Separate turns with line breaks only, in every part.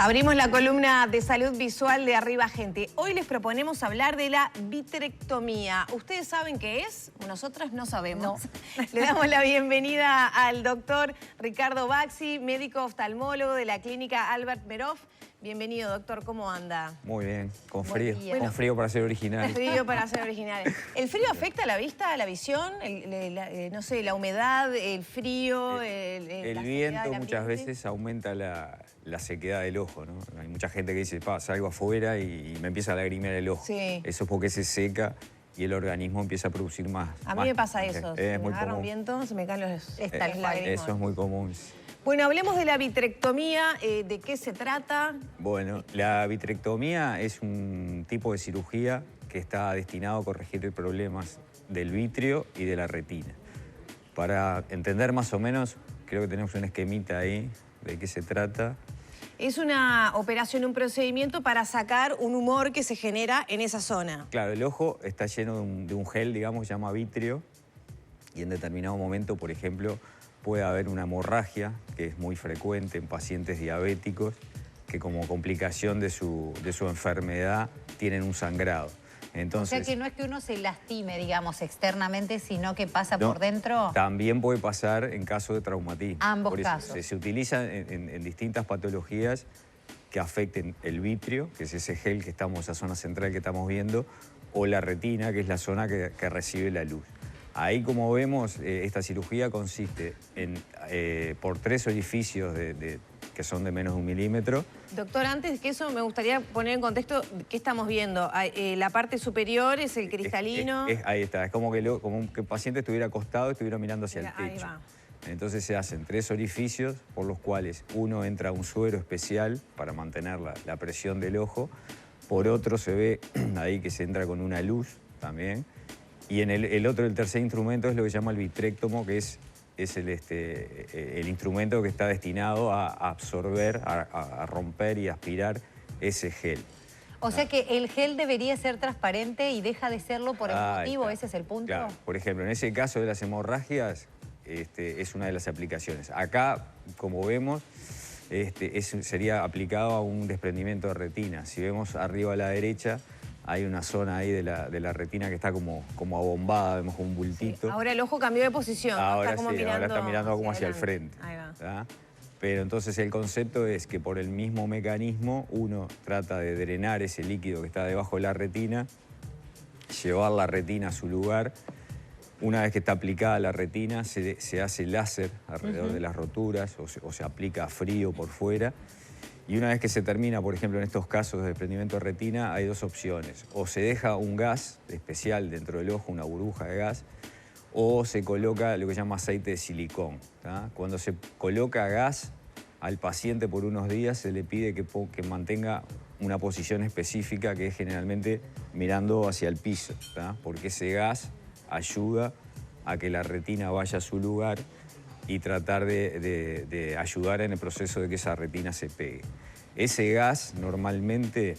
Abrimos la columna de salud visual de Arriba Gente. Hoy les proponemos hablar de la vitrectomía. ¿Ustedes saben qué es? Nosotras no sabemos. No. Le damos la bienvenida al doctor Ricardo Baxi, médico oftalmólogo de la clínica Albert Meroff. Bienvenido, doctor. ¿Cómo anda?
Muy bien, con frío.
Bueno,
con frío para ser original.
Frío para ser originales. ¿El frío afecta a la vista, a la visión? No sé, la humedad, el frío,
el viento muchas veces aumenta la sequedad del ojo, ¿no? Hay mucha gente que dice, salgo afuera y me empieza a lagrimear el ojo.
Sí.
Eso es porque se seca y el organismo empieza a producir más.
A mí me pasa eso.
Es
me
muy
agarra un
común.
viento, se me caen los
Eso es muy común.
Bueno, hablemos de la vitrectomía, ¿de qué se trata?
Bueno, la vitrectomía es un tipo de cirugía que está destinado a corregir problemas del vitrio y de la retina. Para entender más o menos, creo que tenemos un esquemita ahí de qué se trata.
Es una operación, un procedimiento para sacar un humor que se genera en esa zona.
Claro, el ojo está lleno de un gel, digamos, que se llama vitrio, y en determinado momento, por ejemplo, puede haber una hemorragia, que es muy frecuente en pacientes diabéticos, que como complicación de su enfermedad tienen un sangrado. Entonces,
o sea que no es que uno se lastime, digamos, externamente, sino que pasa por dentro.
También puede pasar en caso de traumatismo.
Ambos
por eso
casos.
Se utiliza en distintas patologías que afecten el vitrio, que es ese gel que estamos, esa zona central que estamos viendo, o la retina, que es la zona que recibe la luz. Ahí, como vemos, esta cirugía consiste en por 3 orificios que son de menos de 1 milímetro.
Doctor, antes que eso me gustaría poner en contexto qué estamos viendo. La parte superior es el cristalino.
Ahí está, es como que el paciente estuviera acostado y estuviera mirando hacia el techo.
Ahí va.
Entonces se hacen 3 orificios por los cuales uno entra un suero especial para mantener la presión del ojo. Por otro se ve ahí que se entra con una luz también. Y en el tercer instrumento es lo que se llama el vitréctomo, que es el instrumento que está destinado a absorber, a romper y aspirar ese gel.
O sea que el gel debería ser transparente y deja de serlo por el motivo, ¿ese es el punto?
Claro, por ejemplo, en ese caso de las hemorragias, es una de las aplicaciones. Acá, como vemos, sería aplicado a un desprendimiento de retina. Si vemos arriba a la derecha, hay una zona ahí de la retina que está como abombada, vemos como un bultito.
Sí. Ahora el ojo cambió de posición.
Ahora
está como
sí, ahora está mirando como hacia el
adelante.
frente.
Ahí va.
¿Tá? Pero entonces el concepto es que por el mismo mecanismo uno trata de drenar ese líquido que está debajo de la retina, llevar la retina a su lugar. Una vez que está aplicada la retina, se hace láser alrededor de las roturas o se aplica frío por fuera. Y una vez que se termina, por ejemplo, en estos casos de desprendimiento de retina, hay 2 opciones. O se deja un gas especial dentro del ojo, una burbuja de gas, o se coloca lo que se llama aceite de silicón. ¿Tá? Cuando se coloca gas al paciente por unos días, se le pide que mantenga una posición específica, que es generalmente mirando hacia el piso, ¿tá? Porque ese gas ayuda a que la retina vaya a su lugar y tratar de ayudar en el proceso de que esa retina se pegue. Ese gas normalmente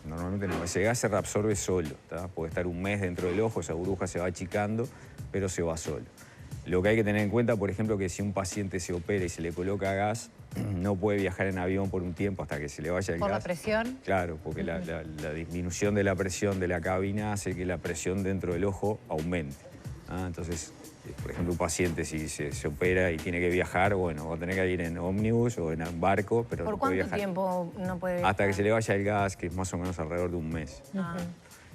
no, ese gas se reabsorbe solo, ¿tá? Puede estar un mes dentro del ojo, esa burbuja se va achicando, pero se va solo. Lo que hay que tener en cuenta, por ejemplo, que si un paciente se opera y se le coloca gas, no puede viajar en avión por un tiempo hasta que se le vaya el gas.
¿Por la presión?
Claro, porque la disminución de la presión de la cabina hace que la presión dentro del ojo aumente. Entonces, por ejemplo, un paciente si se opera y tiene que viajar, bueno, va a tener que ir en ómnibus o en un barco, pero no puede viajar.
¿Por cuánto tiempo no puede viajar?
Hasta que se le vaya el gas, que es más o menos alrededor de un mes.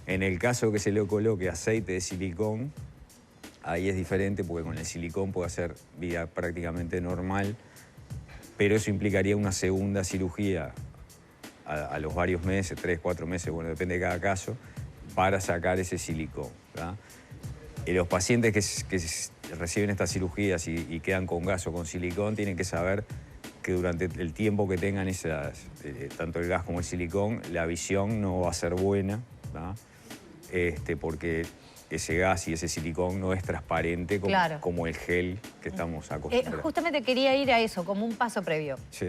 En el caso que se le coloque aceite de silicón, ahí es diferente porque con el silicón puede hacer vida prácticamente normal, pero eso implicaría una segunda cirugía a los varios meses, 3, 4 meses, bueno, depende de cada caso, para sacar ese silicón, ¿verdad? Y los pacientes que reciben estas cirugías y quedan con gas o con silicón tienen que saber que durante el tiempo que tengan tanto el gas como el silicón, la visión no va a ser buena, ¿verdad? Porque ese gas y ese silicón no es transparente como el gel que estamos acostumbrados.
Justamente quería ir a eso, como un paso previo.
Sí.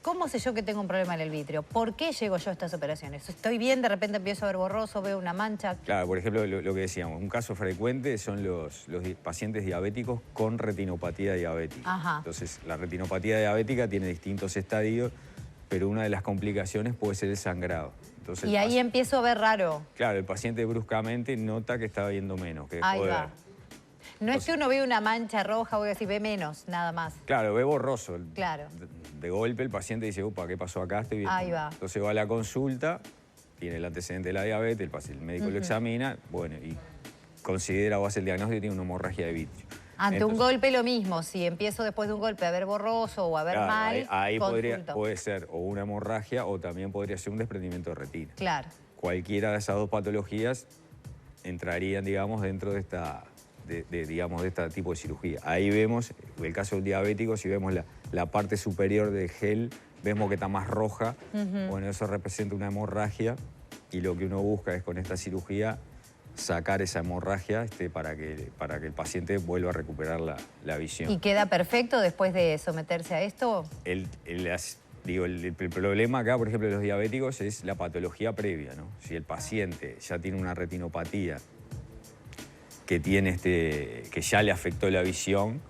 ¿Cómo sé yo que tengo un problema en el vitrio? ¿Por qué llego yo a estas operaciones? ¿Estoy bien, de repente empiezo a ver borroso, veo una mancha?
Claro, por ejemplo, lo que decíamos, un caso frecuente son los pacientes diabéticos con retinopatía diabética.
Ajá.
Entonces, la retinopatía diabética tiene distintos estadios pero una de las complicaciones puede ser el sangrado. Entonces,
y ahí empiezo a ver raro.
Claro, el paciente bruscamente nota que está viendo menos, que dejó
Ahí
de
va.
ver.
No es que uno ve una mancha roja o algo así, ve menos, nada más.
Claro, ve borroso.
Claro.
De golpe el paciente dice, upa, ¿qué pasó acá? Estoy viendo.
Ahí va.
Entonces va a la consulta, tiene el antecedente de la diabetes, el médico lo examina, bueno, y considera o hace el diagnóstico que tiene una hemorragia de vitrio.
Ante un
Entonces,
golpe lo mismo, si empiezo después de un golpe a ver borroso o a ver
claro,
mal,
ahí
consulto.
puede ser o una hemorragia o también podría ser un desprendimiento de retina.
Claro.
Cualquiera de esas dos patologías entrarían, digamos, dentro de esta, digamos, de este tipo de cirugía. Ahí vemos, en el caso del diabético, si vemos la parte superior del gel, vemos que está más roja. Bueno, eso representa una hemorragia y lo que uno busca es con esta cirugía sacar esa hemorragia para que el paciente vuelva a recuperar la visión.
¿Y queda perfecto después de someterse a esto?
El problema acá, por ejemplo, de los diabéticos es la patología previa, ¿no? Si el paciente ya tiene una retinopatía que ya le afectó la visión,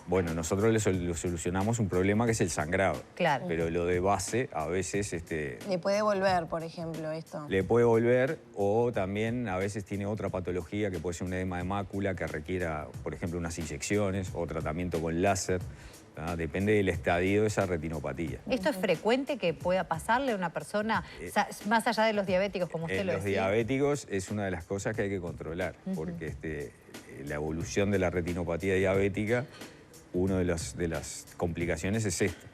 bueno, nosotros le solucionamos un problema que es el sangrado.
Claro.
Pero lo de base a veces...
¿Le puede volver, por ejemplo, esto?
Le puede volver, o también a veces tiene otra patología que puede ser un edema de mácula que requiera, por ejemplo, unas inyecciones o tratamiento con láser. Depende del estadio de esa retinopatía.
¿Esto es frecuente que pueda pasarle a una persona, más allá de los diabéticos, como usted lo decía?
Los diabéticos es una de las cosas que hay que controlar, porque la evolución de la retinopatía diabética, una de las complicaciones es esta.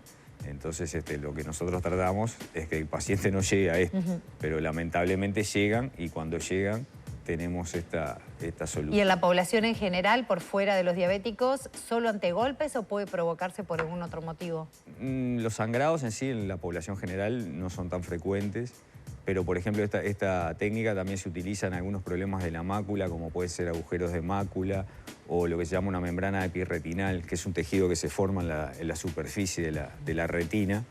Entonces, lo que nosotros tratamos es que el paciente no llegue a esto, pero lamentablemente llegan y cuando llegan tenemos esta solución.
¿Y en la población en general, por fuera de los diabéticos, solo ante golpes o puede provocarse por algún otro motivo?
Los sangrados en sí, en la población general, no son tan frecuentes, pero por ejemplo esta técnica también se utiliza en algunos problemas de la mácula, como puede ser agujeros de mácula o lo que se llama una membrana epirretinal, que es un tejido que se forma en la superficie de la retina,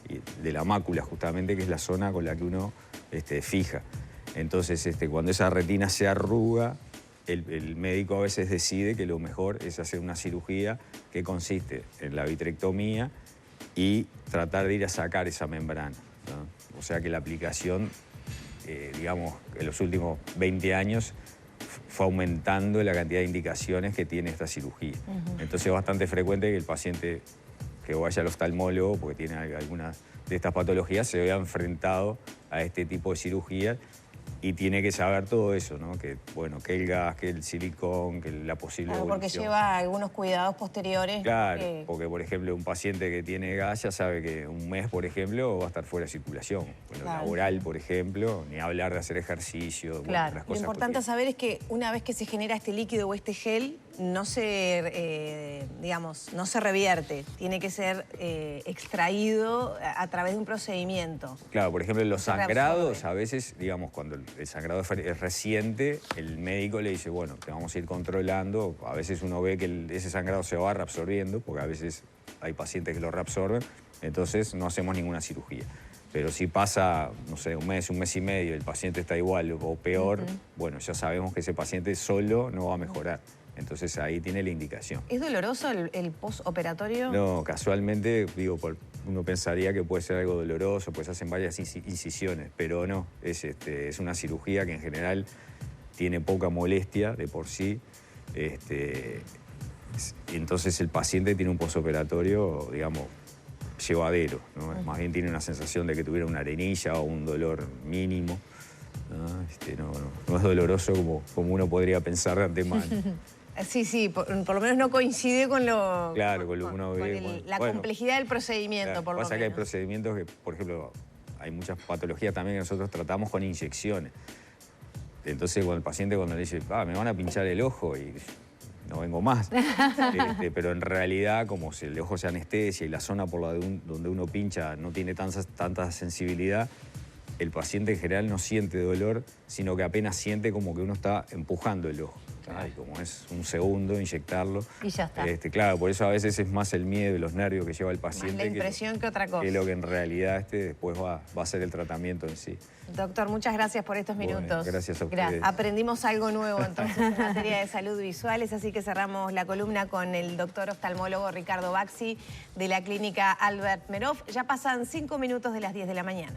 y de la mácula justamente, que es la zona con la que uno fija. Entonces, cuando esa retina se arruga, el médico a veces decide que lo mejor es hacer una cirugía que consiste en la vitrectomía y tratar de ir a sacar esa membrana, ¿no? O sea que la aplicación, digamos, en los últimos 20 años fue aumentando la cantidad de indicaciones que tiene esta cirugía. Entonces es bastante frecuente que el paciente que vaya al oftalmólogo, porque tiene alguna de estas patologías, se vea enfrentado a este tipo de cirugía. Y tiene que saber todo eso, ¿no? Que, bueno, que el gas, que el silicón, que la posible evolución.
Porque lleva algunos cuidados posteriores.
Claro, porque, por ejemplo, un paciente que tiene gas ya sabe que un mes, por ejemplo, va a estar fuera de circulación. Bueno, laboral, por ejemplo, ni hablar de hacer ejercicio.
Claro.
Bueno, las cosas
Lo importante a saber es que una vez que se genera este líquido o este gel, no se, digamos, no se revierte. Tiene que ser extraído a través de un procedimiento.
Claro, por ejemplo, los sangrados, a veces, digamos, cuando el sangrado es reciente, el médico le dice, bueno, te vamos a ir controlando. A veces uno ve que ese sangrado se va reabsorbiendo, porque a veces hay pacientes que lo reabsorben, entonces no hacemos ninguna cirugía. Pero si pasa, no sé, un mes y medio, el paciente está igual o peor, bueno, ya sabemos que ese paciente solo no va a mejorar. Entonces ahí tiene la indicación.
¿Es doloroso el postoperatorio?
No, casualmente, digo, uno pensaría que puede ser algo doloroso, pues hacen varias incisiones, pero no, es una cirugía que en general tiene poca molestia de por sí. Entonces el paciente tiene un postoperatorio, digamos, llevadero, ¿no? Más bien tiene una sensación de que tuviera una arenilla o un dolor mínimo. No es doloroso como uno podría pensar de antemano.
Sí, por lo menos no coincide con lo...
Claro, con lo que uno ve.
La complejidad del procedimiento,
claro,
por lo menos.
Pasa que hay procedimientos que, por ejemplo, hay muchas patologías también que nosotros tratamos con inyecciones. Entonces, cuando el paciente le dice, me van a pinchar el ojo y no vengo más. Pero en realidad, como si el ojo se anestesia y la zona donde uno pincha no tiene tanta sensibilidad, el paciente en general no siente dolor, sino que apenas siente como que uno está empujando el ojo. está, y como es un segundo, inyectarlo.
Y ya está.
Claro, por eso a veces es más el miedo y los nervios que lleva el
Más
paciente.
la impresión que otra cosa.
Que lo que en realidad después va a ser el tratamiento en sí.
Doctor, muchas gracias por estos minutos.
Bueno, gracias a ustedes.
Aprendimos algo nuevo entonces en materia de salud visuales, así que cerramos la columna con el doctor oftalmólogo Ricardo Baxi de la clínica Albert Meroff. Ya pasan 5 minutos de las 10 de la mañana.